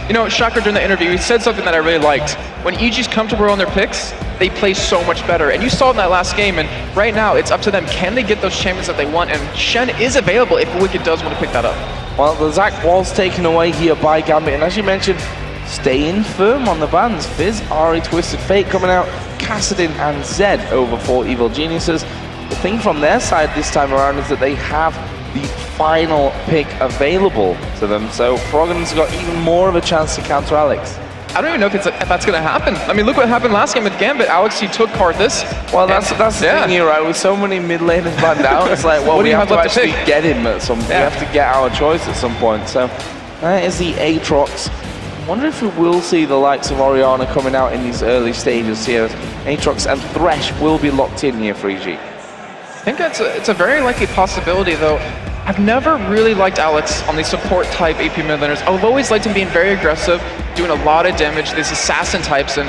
You know, Shocker during the interview, he said something that I really liked. When EG's comfortable on their picks, they play so much better. And you saw it in that last game, and right now it's up to them. Can they get those champions that they want? And Shen is available if Wicked does want to pick that up. Well, the Zac was taken away here by Gambit, and as you mentioned, staying firm on the bans. Fizz, Ari, Twisted Fate coming out, Kassadin and Zed over for Evil Geniuses. The thing from their side this time around is that they have the final pick available to them, so Froggen's got even more of a chance to counter Alex. I don't even know if that's going to happen. I mean, look what happened last game with Gambit. Alex, he took Karthus. Well, that's the thing here, right? With so many mid laners banned out, it's like, well, we have to actually get him at some point. We have to get our choice at some point. So that is the Aatrox. I wonder if we will see the likes of Orianna coming out in these early stages here. Aatrox and Thresh will be locked in here for EG. I think it's a very likely possibility, though. I've never really liked Alex on the support type AP mid laners. I've always liked him being very aggressive, doing a lot of damage, these assassin types, and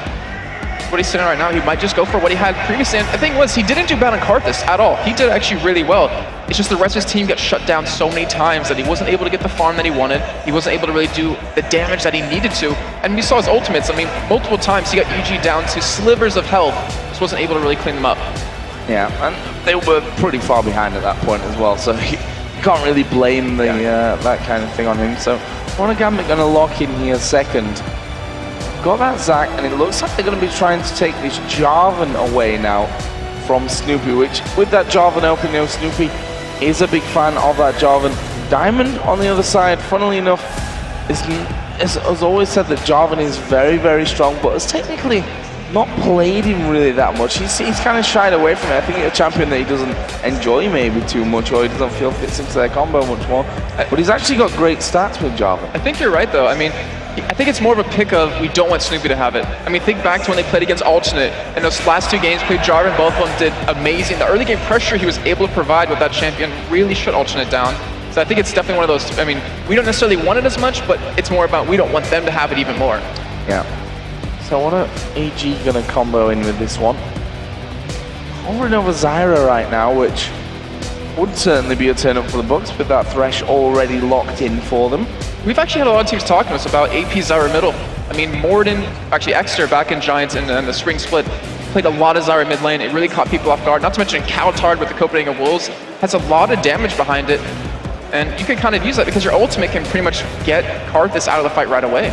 what he's sitting right now, he might just go for what he had previously. And the thing was, he didn't do bad on Karthus at all. He did actually really well. It's just the rest of his team got shut down so many times that he wasn't able to get the farm that he wanted. He wasn't able to really do the damage that he needed to. And we saw his ultimates. I mean, multiple times he got EG down to slivers of health. Just wasn't able to really clean them up. Yeah, and they were pretty far behind at that point as well, so you can't really blame the that kind of thing on him. So what are Gambit going to lock in here second? Got that Zac, and it looks like they're going to be trying to take this Jarvan away now from Snoopy, which with that Jarvan open, you know, Snoopy is a big fan of that Jarvan. Diamond on the other side, funnily enough, has always said that Jarvan is very, very strong, but has technically not played him really that much. He's kind of shied away from it. I think it's a champion that he doesn't enjoy maybe too much, or he doesn't feel fits into their combo much more. But he's actually got great stats with Jarvan. I think you're right, though. I mean, I think it's more of a pick of we don't want Snoopy to have it. I mean, think back to when they played against Alternate. In those last two games, played Jarvan, both of them did amazing. The early game pressure he was able to provide with that champion really shut Alternate down. So I think it's definitely one of those, I mean, we don't necessarily want it as much, but it's more about we don't want them to have it even more. Yeah. So what are AG going to combo in with this one? Hovering over Zyra right now, which would certainly be a turn up for the Bucks with that Thresh already locked in for them. We've actually had a lot of teams talking to us about AP Zyra middle. I mean, Morden, actually Exeter back in Giants and the spring split, played a lot of Zyra mid lane. It really caught people off guard. Not to mention Kaltard with the Copenhagen Wolves has a lot of damage behind it. And you can kind of use that because your ultimate can pretty much get Karthus out of the fight right away.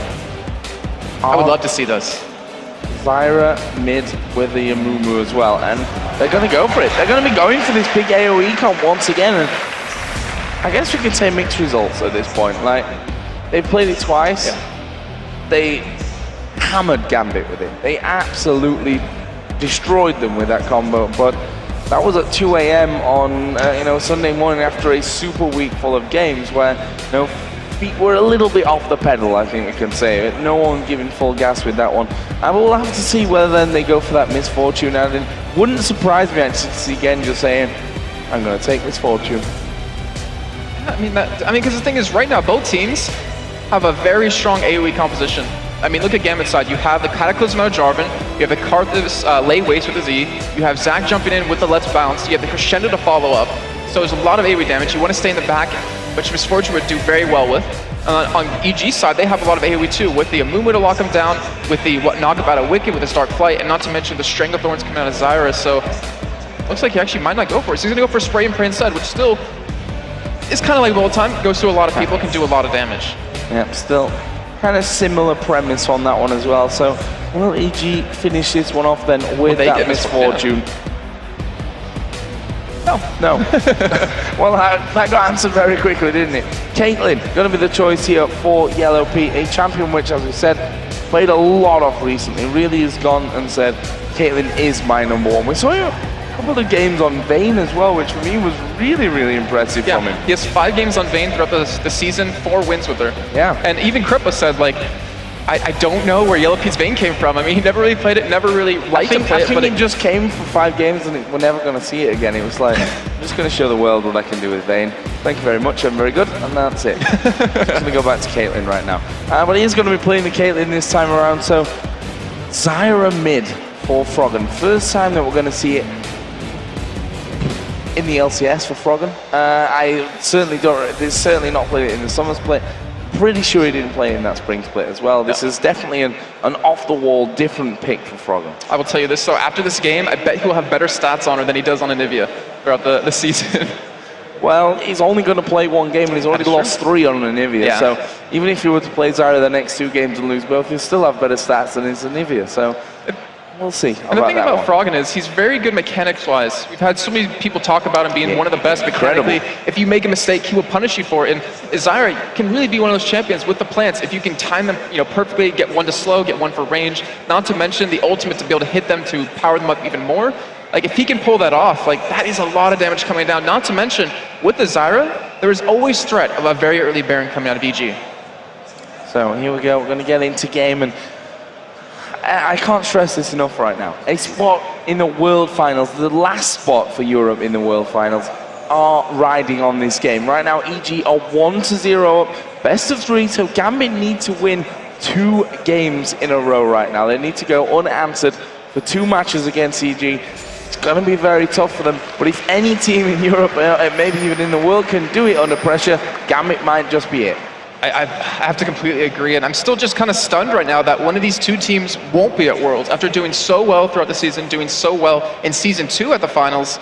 I would love to see this. Zyra mid with the Amumu as well, and they're going to go for it. They're going to be going for this big AoE comp once again, and I guess we could say mixed results at this point. Like, they've played it twice. Yeah. They hammered Gambit with it. They absolutely destroyed them with that combo, but that was at 2 AM on Sunday morning after a super week full of games where feet were a little bit off the pedal, I think we can say. No one giving full gas with that one. And we'll have to see whether then they go for that Misfortune. And it wouldn't surprise me actually to see Genja saying, I'm going to take Misfortune. I mean, because the thing is, right now, both teams have a very strong AoE composition. I mean, look at Gambit's side. You have the Cataclysm out of Jarvan, you have the Karthus lay waste with the Z, you have Zac jumping in with the Let's Bounce, you have the Crescendo to follow up. So there's a lot of AoE damage. You want to stay in the back, which Misfortune would do very well with. On EG's side, they have a lot of AoE too, with the Amumu to lock them down, with the knockup out of Wicked, with his Dark Flight, and not to mention the Stranglethorns coming out of Zyra. So looks like he actually might not go for it. So he's going to go for Spray and Pray instead, which still is kind of like World Time. Goes through a lot of people, can do a lot of damage. Yeah, still kind of similar premise on that one as well. So will EG finish this one off then with that Misfortune? No. Well, that got answered very quickly, didn't it? Caitlyn, going to be the choice here for Yellow P, a champion which, as we said, played a lot of recently. Really has gone and said, Caitlyn is my number one. We saw a couple of games on Vayne as well, which for me was really, really impressive from him. He has 5 games on Vayne throughout the season, 4 wins with her. Yeah. And even Kripa said, like, I don't know where Yellow P's Vayne came from. I mean, he never really played it, never really liked to play it. But it just came for 5 games and we're never going to see it again. It was like, I'm just going to show the world what I can do with Vayne. Thank you very much, I'm very good, and that's it. Just going to go back to Caitlyn right now. But he is going to be playing the Caitlyn this time around, so Zyra mid for Froggen. First time that we're going to see it in the LCS for Froggen. I certainly don't, they certainly not played it in the summer split. pretty sure he didn't play in that spring split as well. This is definitely an off-the-wall, different pick for Froggen. I will tell you this, so after this game, I bet he will have better stats on her than he does on Anivia throughout the season. Well, he's only going to play one game, and he's already lost 3 on Anivia. So even if he were to play Zyra the next 2 games and lose both, he'll still have better stats than his Anivia. So we'll see. And the thing about Froggen is he's very good mechanics-wise. We've had so many people talk about him being one of the best mechanically. If you make a mistake, he will punish you for it. And Zyra can really be one of those champions with the plants. If you can time them, perfectly, get one to slow, get one for range. Not to mention the ultimate to be able to hit them to power them up even more. Like, if he can pull that off, like, that is a lot of damage coming down. Not to mention, with the Zyra, there is always threat of a very early Baron coming out of EG. So here we go. We're going to get into game, and I can't stress this enough right now. A spot in the World Finals, the last spot for Europe in the World Finals, are riding on this game. Right now, EG are 1-0 up, best of 3, so Gambit need to win 2 games in a row right now. They need to go unanswered for 2 matches against EG. It's going to be very tough for them, but if any team in Europe, maybe even in the world, can do it under pressure, Gambit might just be it. I have to completely agree, and I'm still just kind of stunned right now that one of these 2 teams won't be at Worlds after doing so well throughout the season, doing so well in Season 2 at the finals.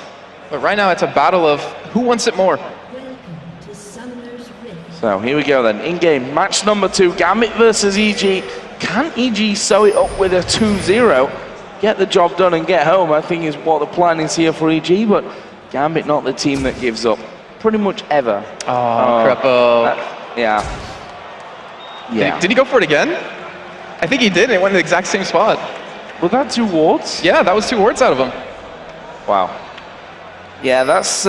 But right now it's a battle of who wants it more. So here we go then, in-game, match number 2, Gambit versus EG. Can EG sew it up with a 2-0? Get the job done and get home, I think is what the plan is here for EG, but Gambit not the team that gives up pretty much ever. Oh, Crepo. Yeah. Did he go for it again? I think he did, and it went in the exact same spot. Was that 2 wards? Yeah, that was 2 wards out of him. Wow. Yeah, that's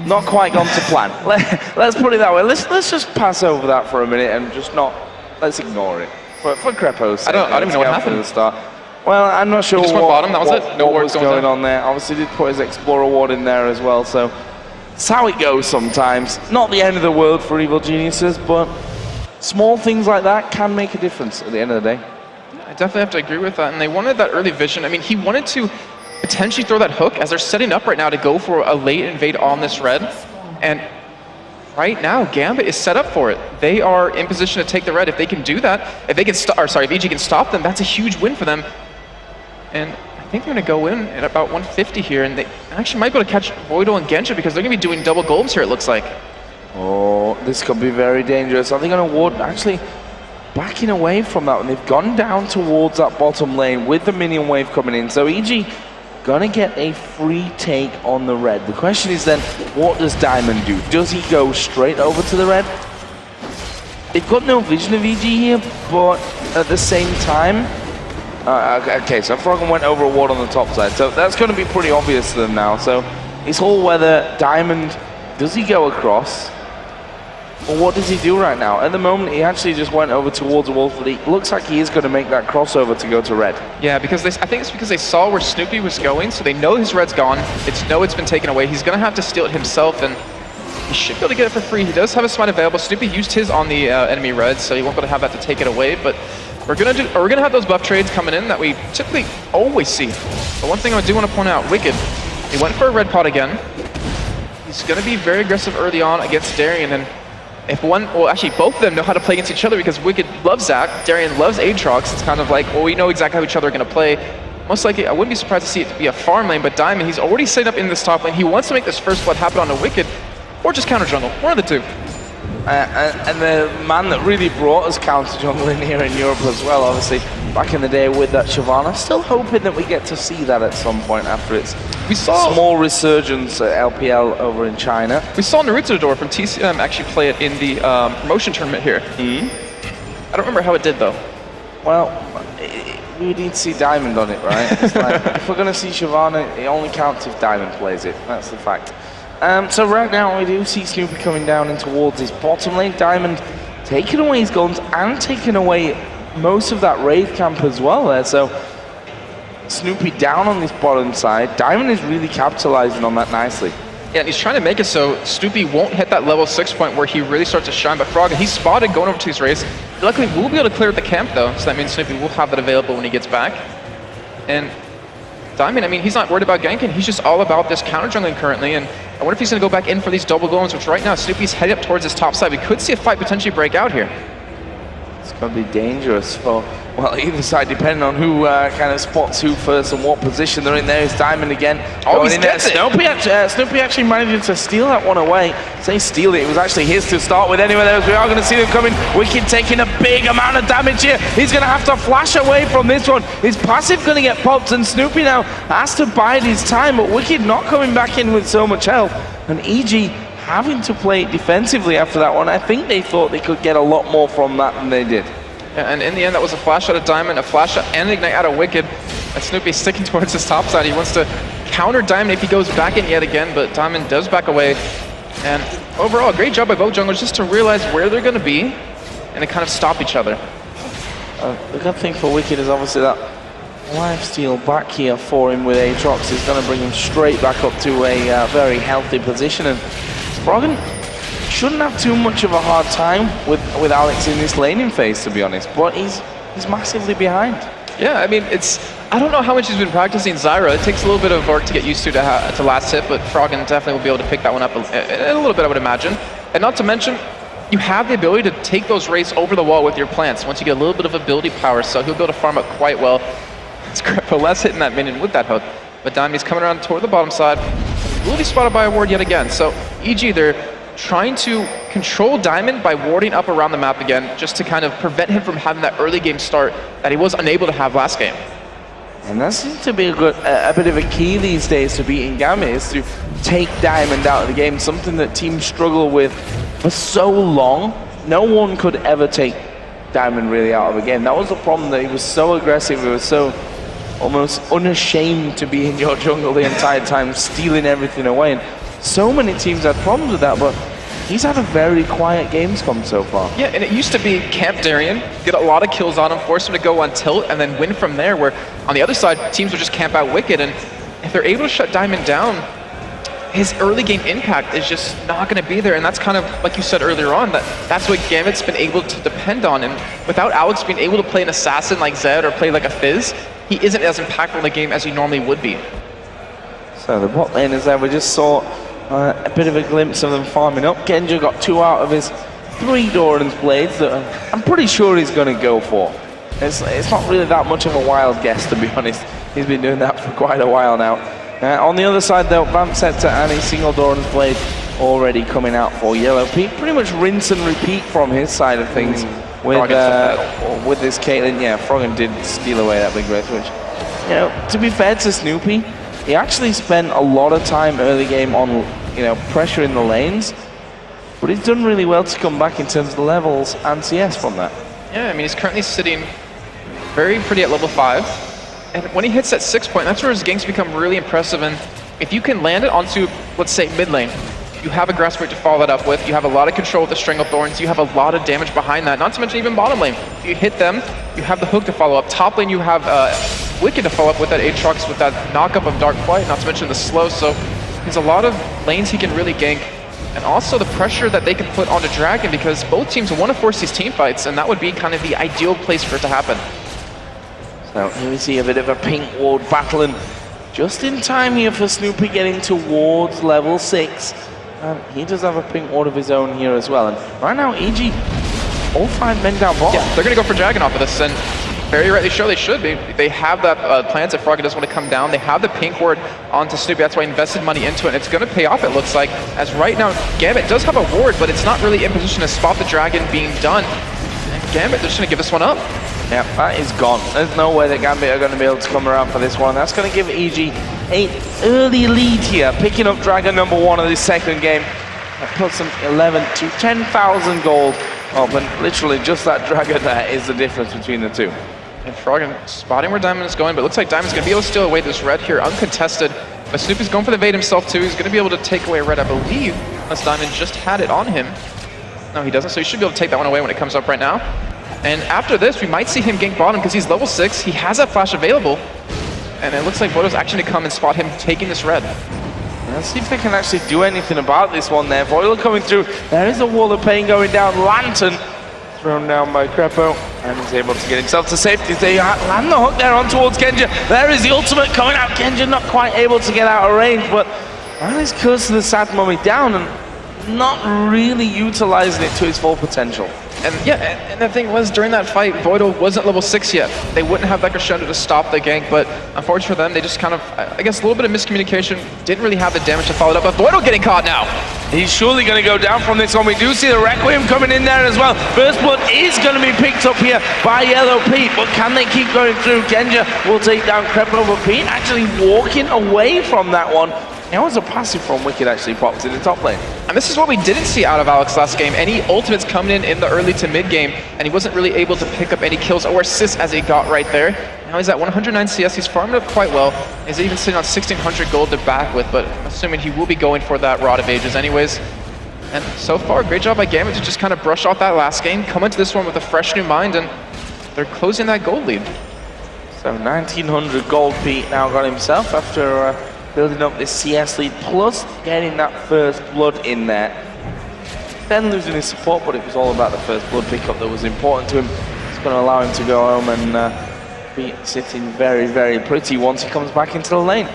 not quite gone to plan. Let's put it that way. Let's just pass over that for a minute and just let's ignore it. For Crepo's sake, I don't even know what happened. The start. Well, I'm not sure just went bottom, that was it? No what wards was going on there. Obviously, did put his Explorer ward in there as well, so it's how it goes sometimes. Not the end of the world for Evil Geniuses, but small things like that can make a difference at the end of the day. I definitely have to agree with that, and they wanted that early vision. I mean, he wanted to potentially throw that hook as they're setting up right now to go for a late invade on this red, and right now Gambit is set up for it. They are in position to take the red. If they can do that, if EG can stop them, that's a huge win for them. And I think they're going to go in at about 150 here, and they actually might be able to catch Voidal and Gensha because they're going to be doing double golds here, it looks like. Oh, this could be very dangerous. Are they going to ward? Actually, backing away from that one. They've gone down towards that bottom lane with the minion wave coming in. So EG going to get a free take on the red. The question is then, what does Diamond do? Does he go straight over to the red? They've got no vision of EG here, but at the same time, okay, so Froggen went over a ward on the top side, so that's going to be pretty obvious to them now. So it's all whether Diamond, does he go across, or what does he do right now? At the moment, he actually just went over towards the wall, but it looks like he is going to make that crossover to go to red. Yeah, because I think it's because they saw where Snoopy was going, so they know his red's gone. It's been taken away. He's going to have to steal it himself, and he should be able to get it for free. He does have a smite available. Snoopy used his on the enemy red, so he won't be able to have that to take it away, but we're gonna have those buff trades coming in that we typically always see. But one thing I do want to point out, Wicked, he went for a red pot again. He's gonna be very aggressive early on against Darian, and if actually both of them know how to play against each other because Wicked loves Zac, Darian loves Aatrox. It's kind of like, well, we know exactly how each other are gonna play. Most likely, I wouldn't be surprised to see it be a farm lane, but Diamond, he's already set up in this top lane. He wants to make this first blood happen on the Wicked, or just counter jungle, one of the 2. And the man that really brought us counter jungle in here in Europe as well, obviously, back in the day with that Shyvana. Still hoping that we get to see that at some point after its small resurgence at LPL over in China. We saw Naruto from TCM actually play it in the promotion tournament here. I don't remember how it did, though. Well, we need to see Diamond on it, right? It's like, if we're going to see Shyvana, it only counts if Diamond plays it. That's the fact. So right now we do see Snoopy coming down in towards his bottom lane. Diamond taking away his guns and taking away most of that Wraith camp as well there. So Snoopy down on this bottom side. Diamond is really capitalizing on that nicely. Yeah, and he's trying to make it so Snoopy won't hit that level 6 point where he really starts to shine. But Froggen, he's spotted going over to his Wraiths. Luckily, we'll be able to clear the camp though, so that means Snoopy will have that available when he gets back. And Diamond, I mean, he's not worried about ganking. He's just all about this counter jungling currently. And I wonder if he's going to go back in for these double golems, which right now Snoopy's headed up towards his top side. We could see a fight potentially break out here. It's going to be dangerous for, well, either side, depending on who kind of spots who first and what position they're in. There is Diamond again. Oh, he gets it! Snoopy actually managed to steal that one away. Say steal it, it was actually his to start with anyway. We are going to see them coming. Wicked taking a big amount of damage here. He's going to have to flash away from this one. His passive going to get popped, and Snoopy now has to bide his time, but Wicked not coming back in with so much health. And EG having to play it defensively after that one. I think they thought they could get a lot more from that than they did. Yeah, and in the end, that was a flash out of Diamond, a flash out and ignite out of Wicked. And Snoopy sticking towards his top side. He wants to counter Diamond if he goes back in yet again, but Diamond does back away. And overall, great job by both junglers just to realize where they're going to be and to kind of stop each other. The good thing for Wicked is obviously that lifesteal back here for him with Aatrox is going to bring him straight back up to a very healthy position. And Froggen shouldn't have too much of a hard time with Alex in this laning phase, to be honest, but he's massively behind. Yeah, I mean, I don't know how much he's been practicing Zyra. It takes a little bit of work to get used to last hit, but Froggen definitely will be able to pick that one up a little bit, I would imagine. And not to mention, you have the ability to take those wraiths over the wall with your plants once you get a little bit of ability power, so he'll be able to farm up quite well. It's less hitting that minion with that hook. But Diamond's coming around toward the bottom side. Will be spotted by a ward yet again. So EG, they're trying to control Diamond by warding up around the map again, just to kind of prevent him from having that early game start that he was unable to have last game. And that seems to be a bit of a key these days to beating Gambit, is to take Diamond out of the game, something that teams struggle with for so long. No one could ever take Diamond really out of a game. That was the problem, that he was so aggressive, he was so almost unashamed to be in your jungle the entire time, stealing everything away. And so many teams had problems with that, but he's had a very quiet Gamescom so far. Yeah, and it used to be camp Darien, get a lot of kills on him, force him to go on tilt, and then win from there, where on the other side, teams would just camp out Wicked, and if they're able to shut Diamond down, his early game impact is just not going to be there, and that's kind of, like you said earlier on, that's what Gambit's been able to depend on, and without Alex being able to play an assassin like Zed or play like a Fizz, he isn't as impactful in the game as he normally would be. So the bot laners there, we just saw a bit of a glimpse of them farming up. Genja got 2 out of his 3 Doran's blades that I'm pretty sure he's going to go for. It's not really that much of a wild guess, to be honest. He's been doing that for quite a while now. On the other side though, Vamp Scepter and a single Doran's blade already coming out for Yellow. Pretty much rinse and repeat from his side of things with this Caitlyn. Yeah, Froggen did steal away that big wraith, which, you know, to be fair to Snoopy, he actually spent a lot of time early game on, you know, pressuring the lanes, but he's done really well to come back in terms of the levels and CS from that. Yeah, I mean, he's currently sitting very pretty at level 5, and when he hits that 6 point, that's where his ganks become really impressive, and if you can land it onto, let's say, mid lane, you have a Grass Break to follow that up with, you have a lot of control with the Stranglethorns, you have a lot of damage behind that, not to mention even bottom lane. If you hit them, you have the hook to follow up. Top lane, you have Wicked to follow up with that Aatrox, with that knockup of Dark Flight, not to mention the slow, so there's a lot of lanes he can really gank. And also the pressure that they can put onto Dragon, because both teams want to force these team fights, and that would be kind of the ideal place for it to happen. So here we see a bit of a pink ward battle, and just in time here for Snoopy getting towards level 6. And he does have a pink ward of his own here as well. And right now, EG, all 5 men down bottom. Yeah, they're going to go for Dragon off of this, and very rightly sure they should be. They have that plans if Froggen doesn't want to come down. They have the pink ward onto Snoopy. That's why I invested money into it. And it's going to pay off, it looks like. As right now, Gambit does have a ward, but it's not really in position to spot the Dragon being done. And Gambit, they're just going to give this one up. Yeah, that is gone. There's no way that Gambit are going to be able to come around for this one. That's going to give EG an early lead here, picking up Dragon number 1 of this second game. That puts them 11 to 10,000 gold up, and literally just that Dragon there is the difference between the two. And Froggen spotting where Diamond is going, but it looks like Diamond's going to be able to steal away this red here, uncontested. But Snoopy's going for the bait himself too. He's going to be able to take away red, I believe, unless Diamond just had it on him. No, he doesn't, so he should be able to take that one away when it comes up right now. And after this, we might see him gank bottom because he's level 6. He has that flash available. And it looks like Voido's actually to come and spot him taking this red. Let's see if they can actually do anything about this one there. Voidal coming through. There is a wall of pain going down. Lantern Thrown down by Crepo, and he's able to get himself to safety. They land the hook there on towards Genja. There is the ultimate coming out. Genja not quite able to get out of range, but Riley's cursed the Sad Mummy down and not really utilizing it to its full potential. And yeah, and the thing was, during that fight, Voidal wasn't level 6 yet. They wouldn't have that crescendo to stop the gank, but unfortunately for them, they just kind of, I guess, a little bit of miscommunication, didn't really have the damage to follow it up, but Voidal getting caught now. He's surely going to go down from this one. We do see the Requiem coming in there as well. First blood is going to be picked up here by Yellow Pete, but can they keep going through? Genja will take down Crepo, but Pete actually walking away from that one. That was a passive from Wicked actually popped in the top lane. And this is what we didn't see out of Alex last game. Any ultimates coming in the early to mid game, and he wasn't really able to pick up any kills or assists as he got right there. Now he's at 109 CS, he's farmed up quite well. He's even sitting on 1600 gold to back with, but assuming he will be going for that Rod of Ages anyways. And so far, great job by Gambit to just kind of brush off that last game, come into this one with a fresh new mind, and they're closing that gold lead. So 1900 gold Pete now got himself after building up this CS lead, plus getting that first blood in there. Then losing his support, but it was all about the first blood pickup that was important to him. It's going to allow him to go home and be sitting very, very pretty once he comes back into the lane.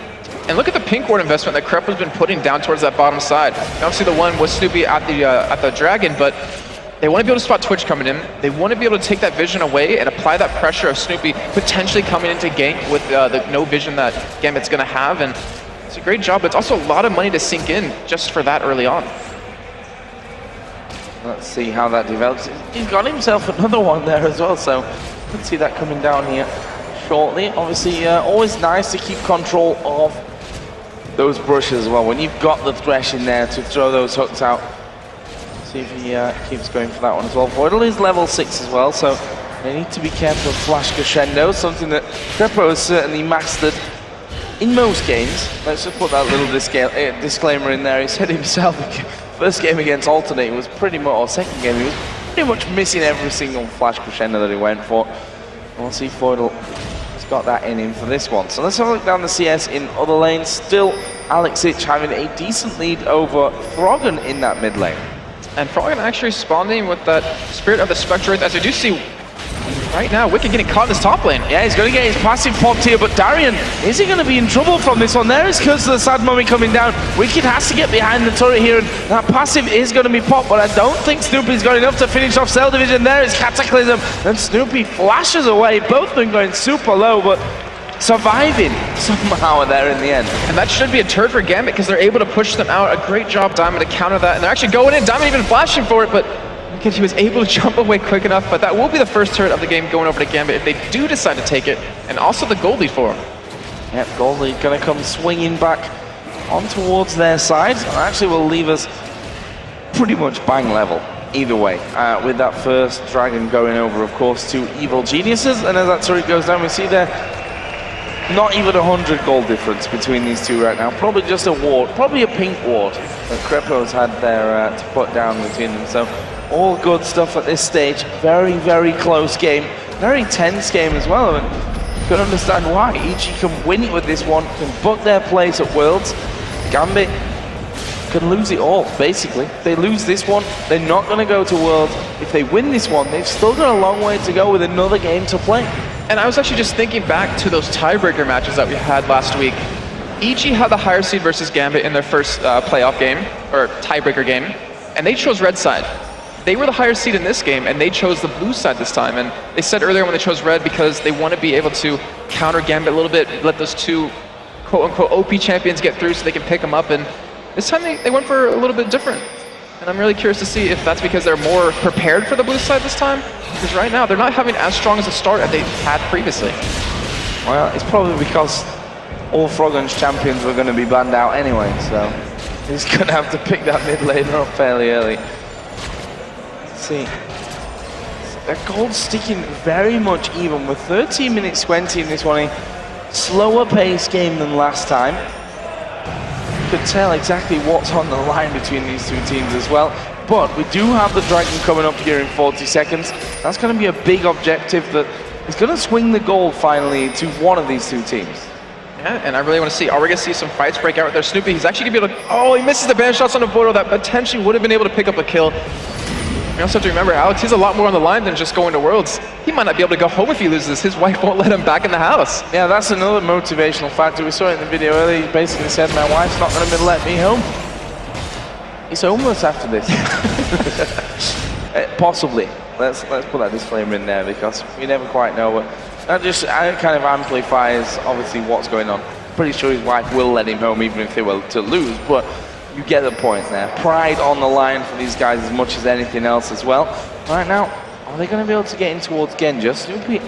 And look at the pink ward investment that Crepo's been putting down towards that bottom side. Obviously the one was Snoopy at the Dragon, but they want to be able to spot Twitch coming in. They want to be able to take that vision away and apply that pressure of Snoopy potentially coming into gank with the no vision that Gambit's going to have. And it's a great job, but it's also a lot of money to sink in just for that early on. Let's see how that develops. He's got himself another one there as well, so let's see that coming down here shortly. Obviously, always nice to keep control of those brushes as well. When you've got the Thresh in there to throw those hooks out. See if he keeps going for that one as well. Voidal is level 6 as well, so they need to be careful of flash crescendo, something that Crepo has certainly mastered in most games. Let's just put that little disclaimer in there. He said himself, first game against Alternate was pretty much, or second game, he was pretty much missing every single flash crescendo that he went for. We'll see if Voidal has got that in him for this one. So let's have a look down the CS in other lanes. Still, Alex Ich having a decent lead over Froggen in that mid lane. And Froggen actually responding with that Spirit of the Spectre, as you do see right now, Wicked getting caught in this top lane. Yeah, he's going to get his passive popped here, but Darian, is he going to be in trouble from this one? There is Curse of the Sad Mummy coming down. Wicked has to get behind the turret here, and that passive is going to be popped, but I don't think Snoopy's got enough to finish off Cell Division. There is Cataclysm, and Snoopy flashes away. Both of them going super low, but surviving somehow there in the end. And that should be a turret for Gambit because they're able to push them out. A great job, Diamond, to counter that. And they're actually going in. Diamond even flashing for it, but he was able to jump away quick enough. But that will be the first turret of the game going over to Gambit if they do decide to take it. And also the gold lead for them. Yep, gold lead going to come swinging back on towards their side. And actually will leave us pretty much bang level either way. With that first dragon going over, of course, to Evil Geniuses. And as that turret goes down, we see there not even 100 gold difference between these two right now. Probably just a ward, probably a pink ward that Crepo's had there to put down between them. So all good stuff at this stage. Very, very close game. Very tense game as well. And you can understand why. EG can win it with this one, can book their place at Worlds. Gambit can lose it all, basically. If they lose this one, they're not going to go to Worlds. If they win this one, they've still got a long way to go with another game to play. And I was actually just thinking back to those tiebreaker matches that we had last week. EG had the higher seed versus Gambit in their first playoff game, or tiebreaker game, and they chose red side. They were the higher seed in this game, and they chose the blue side this time. And they said earlier when they chose red because they want to be able to counter Gambit a little bit, let those two quote-unquote OP champions get through so they can pick them up. And this time they went for a little bit different. And I'm really curious to see if that's because they're more prepared for the blue side this time. Because right now, they're not having as strong as a start as they had previously. Well, it's probably because all Froggen's champions were going to be banned out anyway, so he's going to have to pick that mid laner up fairly early. Let's see. That gold sticking very much even with 13 minutes 20 in this one. A slower pace game than last time. You could tell exactly what's on the line between these two teams as well. But we do have the Dragon coming up here in 40 seconds. That's going to be a big objective that is going to swing the gold finally to one of these two teams. Yeah, and I really want to see, are we going to see some fights break out with their Snoopy? He's actually going to be able to, oh, he misses the banish shots on the Voidal that potentially would have been able to pick up a kill. You also have to remember, Alex, he's a lot more on the line than just going to Worlds. He might not be able to go home if he loses. His wife won't let him back in the house. Yeah, that's another motivational factor. We saw it in the video earlier. He basically said, my wife's not going to let me home. He's homeless after this. Possibly. Let's put that disclaimer in there because we never quite know. But that just kind of amplifies, obviously, what's going on. Pretty sure his wife will let him home even if they were to lose. But you get the point there. Pride on the line for these guys as much as anything else as well. Right now, are they going to be able to get in towards Genja? Snoopy.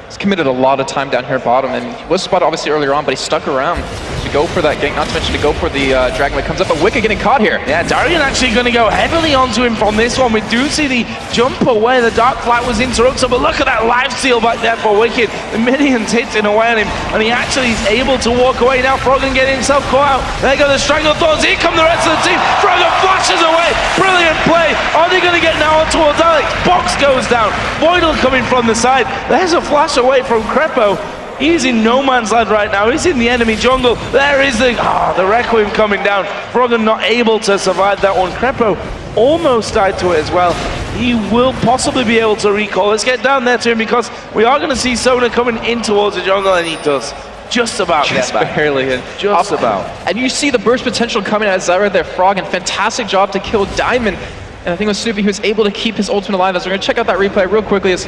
He's committed a lot of time down here bottom, and he was spotted obviously earlier on, but he stuck around to go for that gank, not to mention to go for the Dragon that comes up, but Wicked getting caught here. Yeah, Darian actually going to go heavily onto him from this one. We do see the jump away, the Dark Flight was interrupted, but look at that life steal back there for Wicked. The minions hitting away on him, and he actually is able to walk away now. Froggen getting himself caught out. There go the Strangle Thorns, here come the rest of the team. Froggen flashes away, brilliant play. Are they going to get now on towards Alex? Box goes down, Voidal coming from the side. There's a flash away from Crepo. He's in no man's land right now. He's in the enemy jungle. There is the Requiem coming down. Froggen not able to survive that one. Crepo almost died to it as well. He will possibly be able to recall. Let's get down there to him because we are going to see Sona coming in towards the jungle, and he does just about just get back. Barely in. Just about. And you see the burst potential coming out of Zyra there. Froggen, fantastic job to kill Diamond. And I think with Snoopy, he was able to keep his ultimate alive. As we're going to check out that replay real quickly, is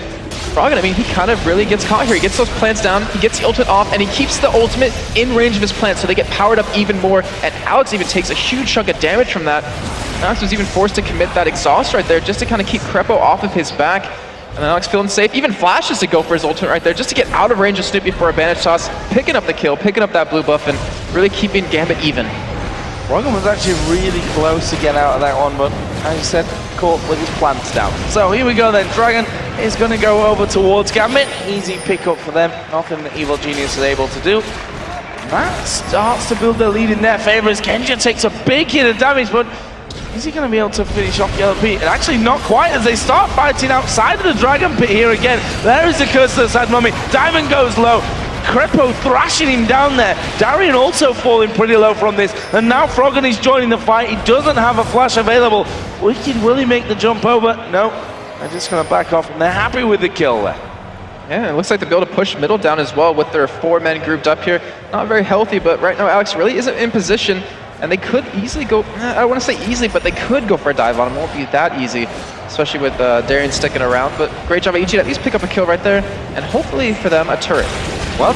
Froggen, I mean, he kind of really gets caught here. He gets those plants down, he gets the ultimate off, and he keeps the ultimate in range of his plants, so they get powered up even more. And Alex even takes a huge chunk of damage from that. Alex was even forced to commit that exhaust right there just to kind of keep Crepo off of his back. And then Alex feeling safe, even flashes to go for his ultimate right there just to get out of range of Snoopy for a bandage toss, picking up the kill, picking up that blue buff, and really keeping Gambit even. Froggen was actually really close to get out of that one, but as you said, caught with his plants down. So here we go then, Dragon is going to go over towards Gambit. Easy pickup for them, nothing that Evil Genius is able to do. That starts to build their lead in their favor as Genja takes a big hit of damage, but is he going to be able to finish off Yellow Pete? And actually not quite as they start fighting outside of the Dragon Pit here again. There is the curse to the side mummy. Diamond goes low. Crepo thrashing him down there. Darian also falling pretty low from this. And now Froggen is joining the fight. He doesn't have a flash available. Wicked, will he make the jump over? No. They're just going to back off, and they're happy with the kill there. Yeah, it looks like they'll be able to push middle down as well with their 4 men grouped up here. Not very healthy, but right now Alex really isn't in position. And they could easily go, I don't want to say easily, but they could go for a dive on him. It won't be that easy, especially with Darian sticking around. But great job by EG to at least pick up a kill right there. And hopefully for them, a turret. Well,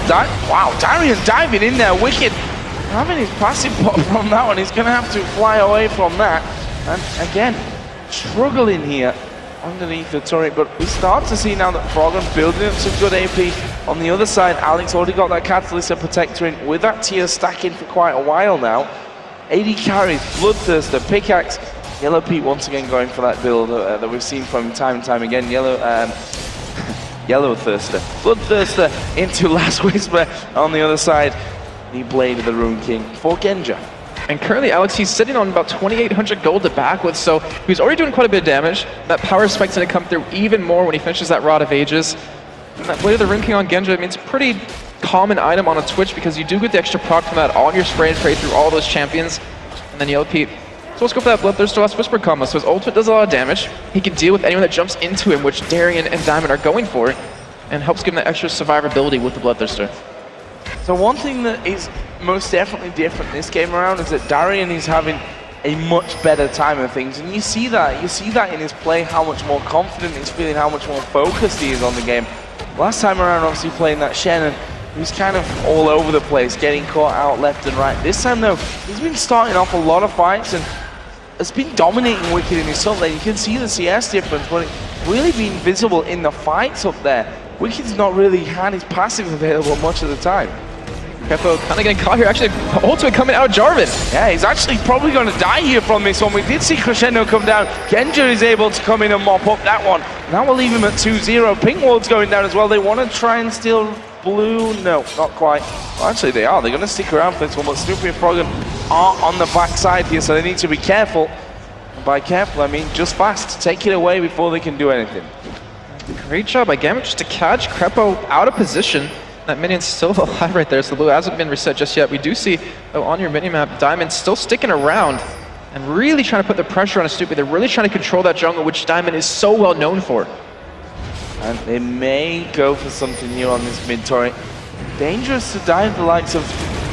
wow, Darian diving in there. Wicked having his passive pop from that one. He's going to have to fly away from that. And again, struggling here underneath the turret. But we start to see now that Froggen building up some good AP. On the other side, Alex already got that Catalyst and Protector in with that tier stacking for quite a while now. 80 carries, Bloodthirster, Pickaxe. Yellow Pete once again going for that build that we've seen from time and time again. Yellow Thirster. Bloodthirster into Last Whisper on the other side. The Blade of the Rune King for Genja. And currently, Alex, he's sitting on about 2,800 gold to back with, so he's already doing quite a bit of damage. That power spike's going to come through even more when he finishes that Rod of Ages. And that Blade of the Rune King on Genja, I mean, it's a pretty common item on a Twitch because you do get the extra proc from that on your spray and pray through all those champions. And then Yellow Pete. So let's go for that Bloodthirster Last Whisper combo. So his ultimate does a lot of damage. He can deal with anyone that jumps into him, which Darian and Diamond are going for, and helps give him that extra survivability with the Bloodthirster. So one thing that is most definitely different this game around is that Darian is having a much better time of things, and you see that in his play, how much more confident he's feeling, how much more focused he is on the game. Last time around, obviously playing that Shen, and he was kind of all over the place, getting caught out left and right. This time though, he's been starting off a lot of fights and has been dominating Wicked in his top lane. You can see the CS difference, but it's really been visible in the fights up there. Wicked's not really had his passive available much of the time. Crepo kind of getting caught here. Actually, ultimate coming out of Jarvan. Yeah, he's actually probably going to die here from this one. We did see Crescendo come down. Genja is able to come in and mop up that one. Now we'll leave him at 2-0. Pink Ward's going down as well. They want to try and steal blue. No, not quite. Well, actually, they are. They're going to stick around for this one, but Snoopy and Froggen are on the backside here, so they need to be careful. And by careful, I mean just fast. Take it away before they can do anything. Great job by Gambit just to catch Crepo out of position. That minion's still alive right there, so the blue hasn't been reset just yet. We do see, though, on your minimap, Diamond still sticking around. and really trying to put the pressure on Snoopy. They're really trying to control that jungle, which Diamond is so well known for. And they may go for something new on this mid turret. Dangerous to dive the likes of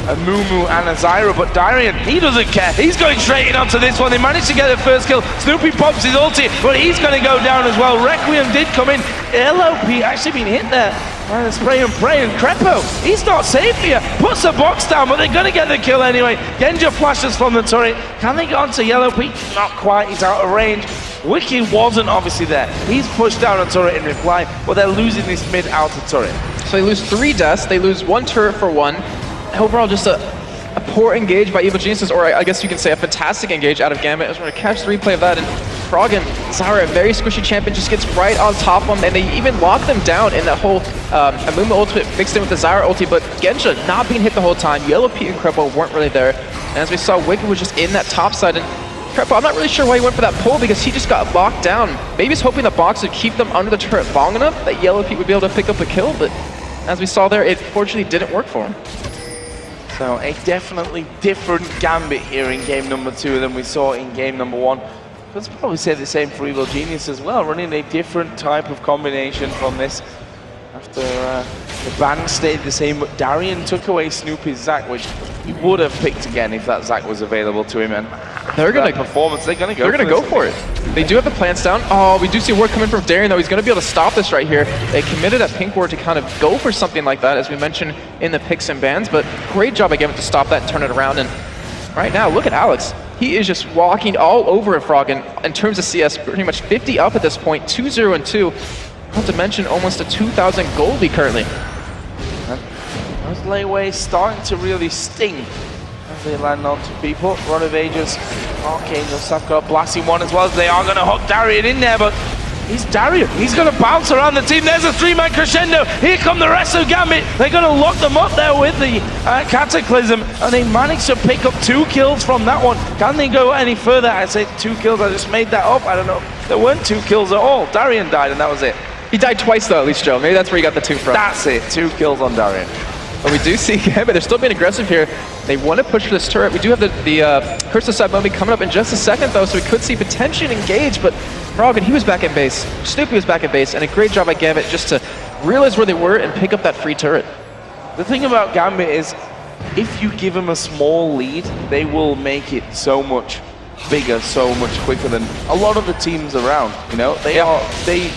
a Mumu and a Zyra, but Darian, he doesn't care. He's going straight in onto this one. They managed to get the first kill. Snoopy pops his ulti, but he's going to go down as well. Requiem did come in. LOP actually been hit there by the spray and pray, and Crepo, he's not safe here. Puts the box down, but they're going to get the kill anyway. Genja flashes from the turret. Can they get onto LOP? Not quite, he's out of range. Wiki wasn't obviously there. He's pushed down a turret in reply, but they're losing this mid-outer turret. So they lose 3 deaths, they lose 1 turret for 1. Overall, just a poor engage by Evil Geniuses, or I guess you can say a fantastic engage out of Gambit. I was going to catch the replay of that, and Frog and Zyra, a very squishy champion, just gets right on top of them, and they even lock them down in that whole Amuma ultimate mixed in with the Zyra ulti, but Genja not being hit the whole time. Yellow Pete and Crepo weren't really there, and as we saw, Wicked was just in that top side, and Crepo, I'm not really sure why he went for that pull, because he just got locked down. Maybe he's hoping the box would keep them under the turret long enough that Yellow Pete would be able to pick up the kill, but as we saw there, it fortunately didn't work for him. So a definitely different Gambit here in game number 2 than we saw in game number 1. Let's probably say the same for Evil Genius as well, running a different type of combination from this. After the ban stayed the same, but Darian took away Snoopy's Zac, which he would have picked again if that Zac was available to him. And they're gonna performance. They're gonna go for it. They do have the plants down. Oh, we do see a ward coming from Darian though. He's gonna be able to stop this right here. They committed that pink ward to kind of go for something like that, as we mentioned in the picks and bans. But great job again to stop that and turn it around. And right now, look at Alex. He is just walking all over at Frog. And in terms of CS, pretty much 50 up at this point, 2-0 and 2. Not to mention almost a 2,000 gold lead currently. Those layways starting to really sting as they land onto people. Rod of Ages, Archangel, Safka blasting one as well, as they are going to hook Darian in there, but he's Darian. He's going to bounce around the team. There's a 3-man crescendo. Here come the rest of Gambit. They're going to lock them up there with the Cataclysm, and they managed to pick up 2 kills from that one. Can they go any further? I said 2 kills. I just made that up. I don't know. There weren't 2 kills at all. Darian died, and that was it. He died twice though, at least, Joe. Maybe that's where he got the 2 from. That's it. 2 kills on Darian. But we do see Gambit, they're still being aggressive here. They want to push for this turret. We do have the Curse of Side moment coming up in just a second though, so we could see potentially engage, but Frog, he was back at base. Snoopy was back at base, and a great job by Gambit just to realize where they were and pick up that free turret. The thing about Gambit is, if you give them a small lead, they will make it so much bigger, so much quicker than a lot of the teams around, you know? They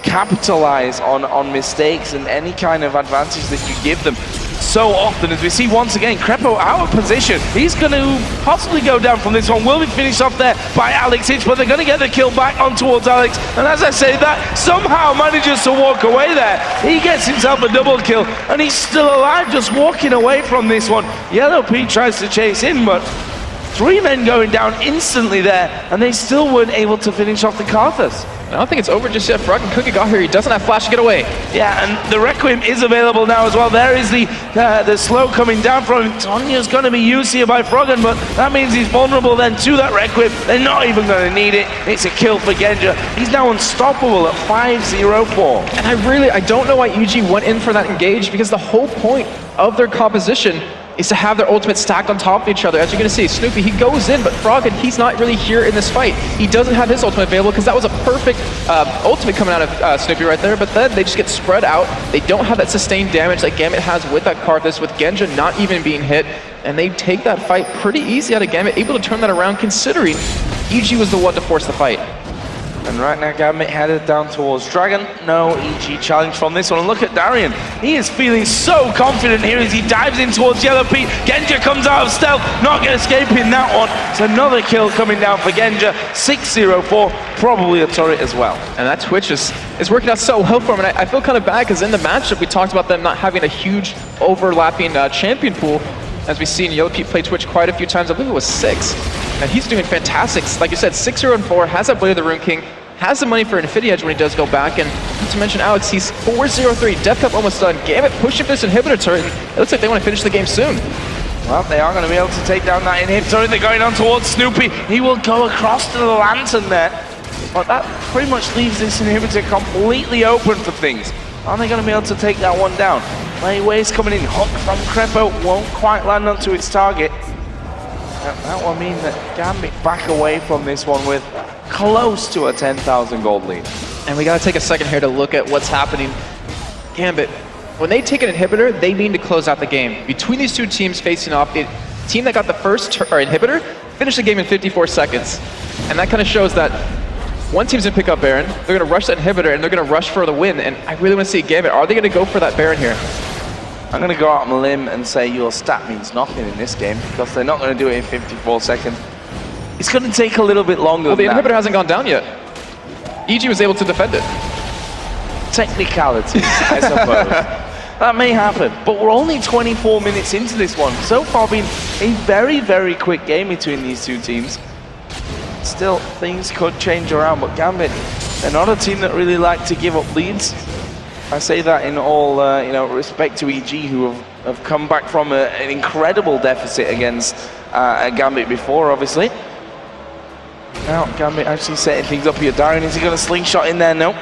capitalize on mistakes and any kind of advantage that you give them so often, as we see once again Crepo out of position. He's going to possibly go down from this one. Will be finished off there by Alex Hitch, but they're going to get the kill back on towards Alex, and as I say that, somehow manages to walk away there. He gets himself a double kill, and he's still alive, just walking away from this one. Yellow Pete tries to chase in, but 3 men going down instantly there, and they still weren't able to finish off the Karthus. I don't think it's over just yet. Frog and Cookie got here. He doesn't have flash to get away. Yeah, and the Requiem is available now as well. There is the slow coming down from him. Tonya's going to be used here by Froggen, but that means he's vulnerable then to that Requiem. They're not even going to need it. It's a kill for Genja. He's now unstoppable at 5-0-4. And I don't know why EG went in for that engage, because the whole point of their composition is to have their ultimate stacked on top of each other. As you're going to see, Snoopy, he goes in, but Froggen, he's not really here in this fight. He doesn't have his ultimate available, because that was a perfect ultimate coming out of Snoopy right there, but then they just get spread out. They don't have that sustained damage that Gambit has with that Karthus, with Genja not even being hit, and they take that fight pretty easy out of Gambit, able to turn that around considering EG was the one to force the fight. And right now Gambit headed down towards Dragon. No EG challenge from this one. And look at Darian. He is feeling so confident here as he dives in towards Yellow Pete. Genja comes out of stealth, not escaping that one. It's another kill coming down for Genja. 6-0-4, probably a turret as well. And that Twitch is working out so well for him. And I feel kind of bad, because in the matchup we talked about them not having a huge overlapping champion pool. As we've seen Yellow Pete play Twitch quite a few times. I believe it was 6. And he's doing fantastic. Like you said, 6-0-4, has that Blade of the Rune King, has the money for Infinity Edge when he does go back, and not to mention Alex, he's 4-0-3, Death Cup almost done. Gambit pushing this inhibitor turret, and it looks like they want to finish the game soon. Well, they are going to be able to take down that inhibitor turret. They're going on towards Snoopy. He will go across to the lantern there, but that pretty much leaves this inhibitor completely open for things. Are they going to be able to take that one down? Layways coming in, hook from Crepo, won't quite land onto its target. That will mean that Gambit back away from this one with close to a 10,000 gold lead. And we got to take a second here to look at what's happening. Gambit, when they take an inhibitor, they mean to close out the game. Between these two teams facing off, the team that got the first inhibitor finished the game in 54 seconds. And that kind of shows that one team's gonna pick up Baron, they're gonna rush that inhibitor, and they're gonna rush for the win. And I really want to see Gambit. Are they gonna go for that Baron here? I'm gonna go out on a limb and say your stat means nothing in this game because they're not gonna do it in 54 seconds. It's gonna take a little bit longer. Well, the inhibitor hasn't gone down yet. EG was able to defend it. Technicality, I suppose. That may happen, but we're only 24 minutes into this one. So far been a very, very quick game between these two teams. Still, things could change around, but Gambit, they're not a team that really like to give up leads. I say that in all respect to EG, who have come back from an incredible deficit against Gambit before, obviously. Now, Gambit actually setting things up here. Darian, is he going to slingshot in there? No.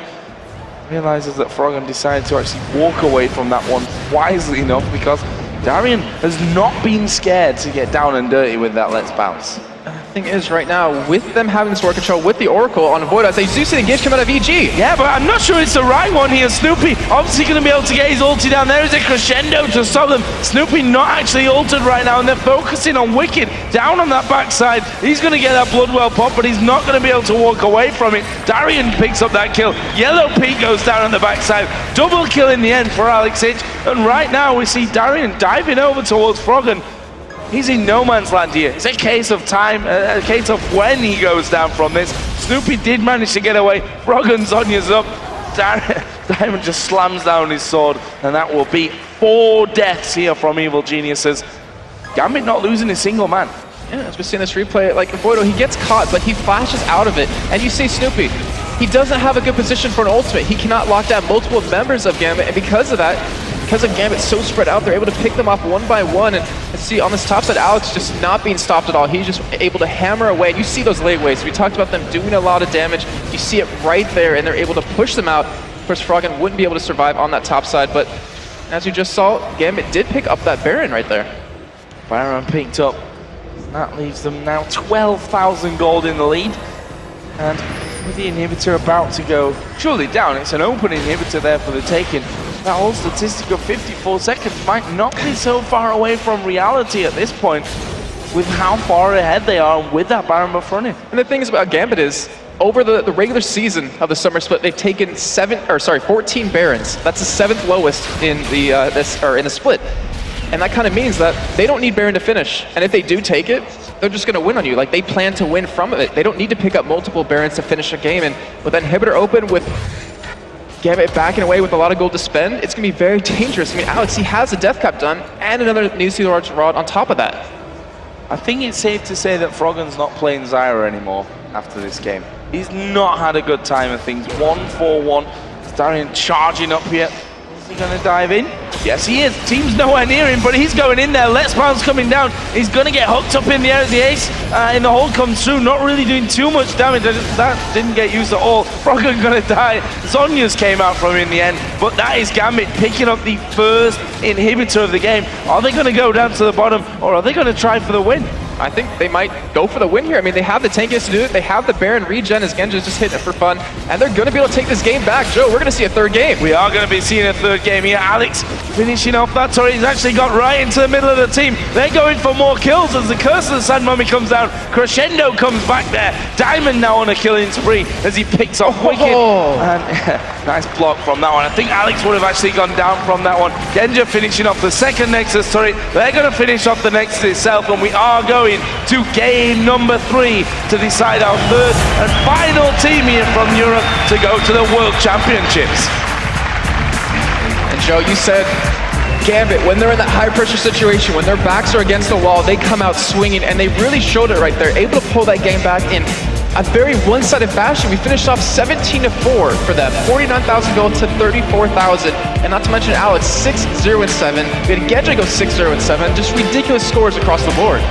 Realizes that Froggen decided to actually walk away from that one wisely enough because Darian has not been scared to get down and dirty with that Let's Bounce. The thing is, right now, with them having this war control with the Oracle on Void, I do see the engage come out of EG. Yeah, but I'm not sure it's the right one here. Snoopy obviously going to be able to get his ulti down. There is a crescendo to stop them. Snoopy not actually ulted right now, and they're focusing on Wicked down on that backside. He's going to get that Bloodwell pop, but he's not going to be able to walk away from it. Darian picks up that kill. Yellow Pete goes down on the backside. Double kill in the end for Alex Hitch. And right now we see Darian diving over towards Froggen. He's in no man's land here. It's a case of time, a case of when he goes down from this. Snoopy did manage to get away. Froggen Zonya's up. Diamond just slams down his sword, and that will be 4 deaths here from Evil Geniuses. Gambit not losing a single man. Yeah, as we're seeing this replay, like Voido, he gets caught, but he flashes out of it. And you see Snoopy, he doesn't have a good position for an ultimate. He cannot lock down multiple members of Gambit, and because of that, because of Gambit so spread out, they're able to pick them off one by one. And see on this top side, Alex just not being stopped at all. He's just able to hammer away. And you see those lateways. We talked about them doing a lot of damage. You see it right there, and they're able to push them out. Of course, Froggen wouldn't be able to survive on that top side, but as you just saw, Gambit did pick up that Baron right there. Baron picked up. That leaves them now 12,000 gold in the lead. And with the inhibitor about to go surely down, it's an open inhibitor there for the taking. That whole statistic of 54 seconds might not be so far away from reality at this point with how far ahead they are with that Baron befronting. And the thing is about Gambit is, over the regular season of the summer split, they've taken 14 Barons. That's the 7th lowest in the split. And that kind of means that they don't need Baron to finish. And if they do take it, they're just going to win on you. Like, they plan to win from it. They don't need to pick up multiple Barons to finish a game. And with that inhibitor open, with Gambit backing away with a lot of gold to spend, it's going to be very dangerous. I mean, Alex, he has a Death Cap done and another nuclear rod on top of that. I think it's safe to say that Froggen's not playing Zyra anymore after this game. He's not had a good time of things. 1-4-1. Darian charging up here. Is he going to dive in? Yes, he is. Team's nowhere near him, but he's going in there. Let's Bounce coming down. He's going to get hooked up in the air as the ace in the hole comes through. Not really doing too much damage. That didn't get used at all. Froggen going to die. Zonya's came out from him in the end, but that is Gambit picking up the first inhibitor of the game. Are they going to go down to the bottom, or are they going to try for the win? I think they might go for the win here. I mean, they have the tankiest to do it. They have the Baron regen as Genja's just hitting it for fun. And they're going to be able to take this game back. Joe, we're going to see a third game. We are going to be seeing a third game here. Alex finishing off that turret. He's actually got right into the middle of the team. They're going for more kills as the Curse of the Sand Mummy comes down. Crescendo comes back there. Diamond now on a killing spree as he picks off Wicked. And nice block from that one. I think Alex would have actually gone down from that one. Genja finishing off the second Nexus turret. They're going to finish off the Nexus itself, and we are going to game number 3 to decide our third and final team here from Europe to go to the World Championships. And Joe, you said Gambit, when they're in that high pressure situation, when their backs are against the wall, they come out swinging, and they really showed it right there, able to pull that game back in a very one-sided fashion. We finished off 17-4 for them, 49,000 gold to 34,000, and not to mention Alex 6-0-7. We had Genja go 6-0-7, just ridiculous scores across the board.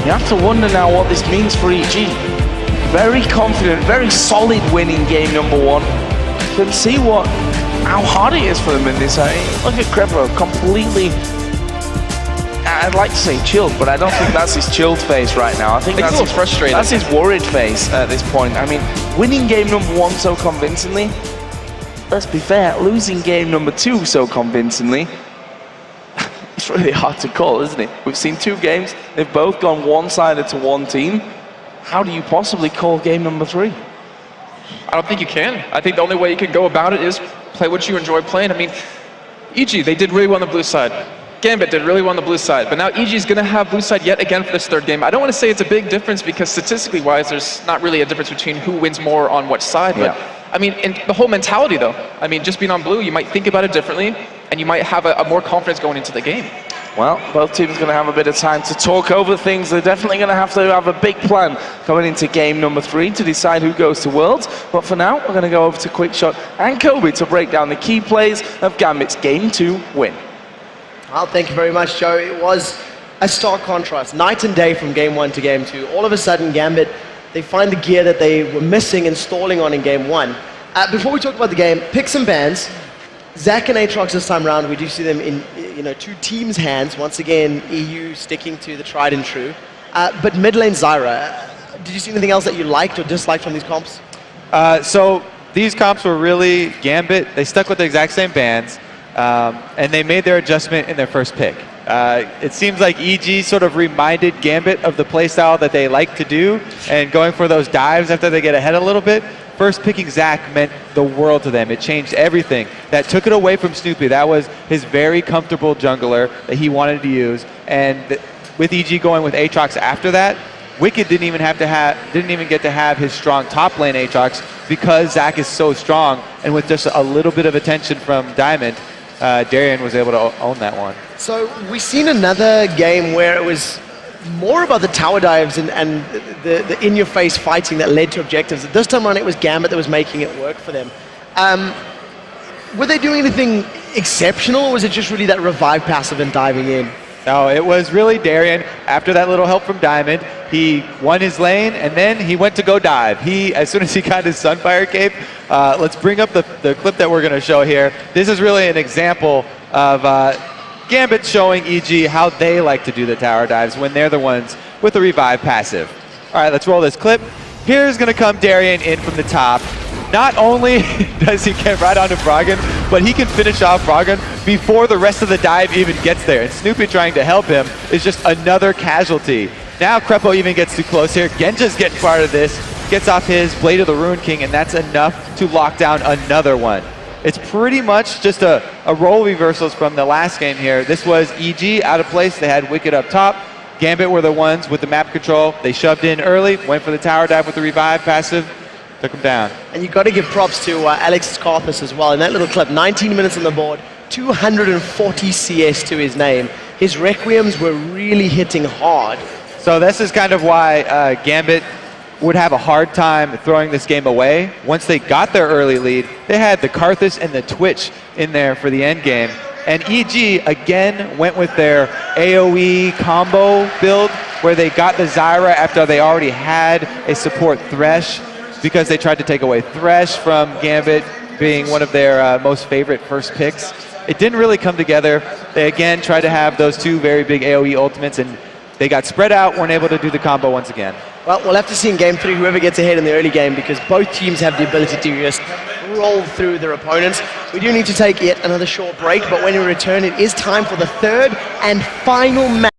You have to wonder now what this means for EG. Very confident, very solid win in game number 1. You can see how hard it is for them in this. Look at Crepo, completely I'd like to say chilled, but I don't think that's his chilled face right now. I think It's that's a little frustrated. That's his worried face at this point. I mean, winning game number 1 so convincingly, let's be fair, losing game number 2 so convincingly, it's really hard to call, isn't it? We've seen 2 games, they've both gone one-sided to one team. How do you possibly call game number 3? I don't think you can. I think the only way you can go about it is play what you enjoy playing. I mean, EG, they did really well on the blue side. Gambit did really well on the blue side, but now EG is going to have blue side yet again for this 3rd game. I don't want to say it's a big difference because statistically wise, there's not really a difference between who wins more on which side, but I mean, in the whole mentality though, I mean, just being on blue, you might think about it differently and you might have a more confidence going into the game. Well, both teams are going to have a bit of time to talk over things. They're definitely going to have a big plan coming into game number 3 to decide who goes to Worlds. But for now, we're going to go over to Quickshot and Kobe to break down the key plays of Gambit's Game 2 win. Well, thank you very much, Joe. It was a stark contrast, night and day from game 1 to game 2. All of a sudden, Gambit, they find the gear that they were missing and stalling on in game 1. Before we talk about the game, pick some bands. Zach and Aatrox this time around, we do see them in 2 teams' hands. Once again, EU sticking to the tried and true. But mid lane Zyra, did you see anything else that you liked or disliked from these comps? So these comps were really Gambit. They stuck with the exact same bands, and they made their adjustment in their first pick. It seems like EG sort of reminded Gambit of the playstyle that they like to do, and going for those dives after they get ahead a little bit. First picking Zach meant the world to them. It changed everything. That took it away from Snoopy. That was his very comfortable jungler that he wanted to use. And with EG going with Aatrox after that, Wicked didn't even get to have his strong top lane Aatrox because Zach is so strong. And with just a little bit of attention from Diamond, Darian was able to own that one. So we've seen another game where it was more about the tower dives and the in-your-face fighting that led to objectives. This time around, it was Gambit that was making it work for them. Were they doing anything exceptional, or was it just really that revive passive and diving in? No, it was really Darian. After that little help from Diamond, he won his lane, and then he went to go dive. As soon as he got his Sunfire cape, let's bring up the clip that we're going to show here. This is really an example of Gambit showing EG how they like to do the tower dives when they're the ones with the revive passive. All right, let's roll this clip. Here's going to come Darian in from the top. Not only does he get right onto Froggen, but he can finish off Froggen before the rest of the dive even gets there. And Snoopy trying to help him is just another casualty. Now Krepo even gets too close here. Genja's getting part of this, gets off his Blade of the Rune King, and that's enough to lock down another one. It's pretty much just a role reversals from the last game here. This was EG out of place. They had Wicked up top. Gambit were the ones with the map control. They shoved in early, went for the tower dive with the revive passive, took him down. And you've got to give props to Alex Carthus as well. In that little clip, 19 minutes on the board, 240 CS to his name. His Requiems were really hitting hard. So this is kind of why Gambit would have a hard time throwing this game away. Once they got their early lead, they had the Karthus and the Twitch in there for the end game. And EG again went with their AoE combo build where they got the Zyra after they already had a support Thresh because they tried to take away Thresh from Gambit being one of their most favorite first picks. It didn't really come together. They again tried to have those 2 very big AoE ultimates and they got spread out, weren't able to do the combo once again. Well, we'll have to see in game 3 whoever gets ahead in the early game because both teams have the ability to just roll through their opponents. We do need to take yet another short break, but when we return, it is time for the 3rd and final match.